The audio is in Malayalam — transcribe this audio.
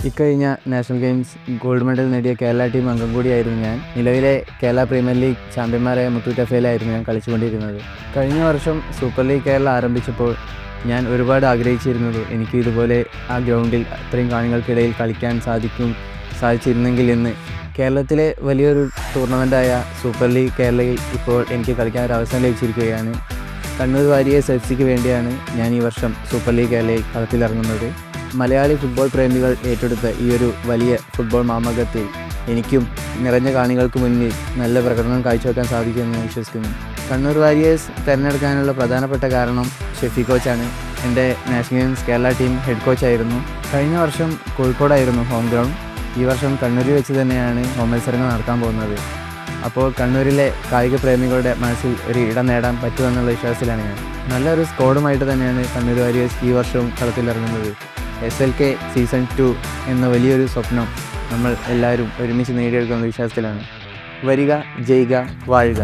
ഇക്കഴിഞ്ഞ നാഷണൽ ഗെയിംസ് ഗോൾഡ് മെഡൽ നേടിയ കേരള ടീം അംഗം കൂടിയായിരുന്നു ഞാൻ. നിലവിലെ കേരള പ്രീമിയർ ലീഗ് ചാമ്പ്യന്മാരായ മുത്തൂറ്റ് എഫ്.എയിലായിരുന്നു ഞാൻ കളിച്ചുകൊണ്ടിരുന്നത്. കഴിഞ്ഞ വർഷം സൂപ്പർ ലീഗ് കേരള ആരംഭിച്ചപ്പോൾ ഞാൻ ഒരുപാട് ആഗ്രഹിച്ചിരുന്നത് എനിക്ക് ഇതുപോലെ ആ ഗ്രൗണ്ടിൽ അത്രയും കാണികൾക്കിടയിൽ കളിക്കാൻ സാധിച്ചിരുന്നെങ്കിൽ എന്ന്. കേരളത്തിലെ വലിയൊരു ടൂർണമെൻറ്റായ സൂപ്പർ ലീഗ് കേരളയിൽ ഇപ്പോൾ എനിക്ക് കളിക്കാൻ ഒരു അവസരം ലഭിച്ചിരിക്കുകയാണ്. കണ്ണൂർ വാരിയേഴ്സ് എഫ്.സിക്ക് വേണ്ടിയാണ് ഞാൻ ഈ വർഷം സൂപ്പർ ലീഗ് കേരളയിൽ കളത്തിലിറങ്ങുന്നത്. മലയാളി ഫുട്ബോൾ പ്രേമികൾ ഏറ്റെടുത്ത ഈ ഒരു വലിയ ഫുട്ബോൾ മാമാങ്കത്തിൽ എനിക്കും നിറഞ്ഞ കാണികൾക്ക് മുന്നിൽ നല്ല പ്രകടനം കാഴ്ചവെക്കാൻ സാധിക്കുമെന്ന് ഞാൻ വിശ്വസിക്കുന്നു. കണ്ണൂർ വാരിയേഴ്സ് തിരഞ്ഞെടുക്കാനുള്ള പ്രധാനപ്പെട്ട കാരണം ഷെഫി കോച്ചാണ്. എൻ്റെ national games Kerala team head കോച്ചായിരുന്നു. കഴിഞ്ഞ വർഷം കോഴിക്കോടായിരുന്നു ഹോം ഗ്രൗണ്ട്. ഈ വർഷം കണ്ണൂരിൽ വെച്ച് തന്നെയാണ് ഹോം മത്സരങ്ങൾ നടക്കാൻ പോകുന്നത്. അപ്പോൾ കണ്ണൂരിലെ കായിക പ്രേമികളുടെ മനസ്സിൽ ഒരു ഇടം നേടാൻ പറ്റുമെന്നുള്ള വിശ്വാസത്തിലാണ് ഞാൻ. നല്ലൊരു സ്ക്വാഡുമായിട്ട് തന്നെയാണ് കണ്ണൂർ വാരിയേഴ്സ് ഈ വർഷവും കളത്തിലിറങ്ങുന്നത്. SLK സീസൺ 2 എന്ന വലിയൊരു സ്വപ്നം നമ്മൾ എല്ലാവരും ഒരുമിച്ച് നേടിയെടുക്കുന്ന വിശ്വാസത്തിലാണ്. വരിക, ജയിക, വാഴുക.